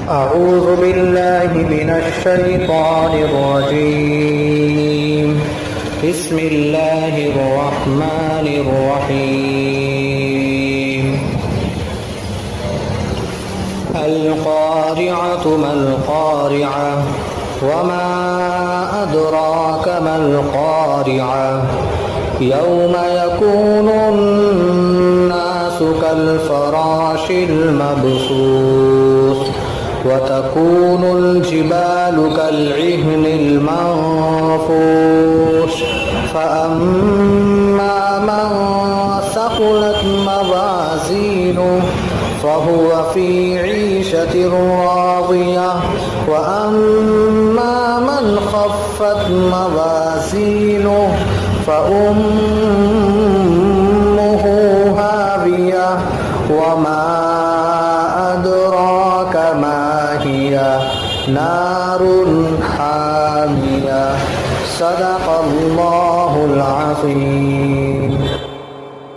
أعوذ بالله من الشيطان الرجيم. بسم الله الرحمن الرحيم. القارعة ما القارعة وما أدراك ما القارعة يوم يكون الناس كالفراش المبثوث وتكون الجبال كالعهن المنفوش فأما من ثقلت موازينه فهو في عيشة راضية وأما من خفت موازينه فأمه هاوية وما أدراك ما هي نار حامية. صدق الله العظيم.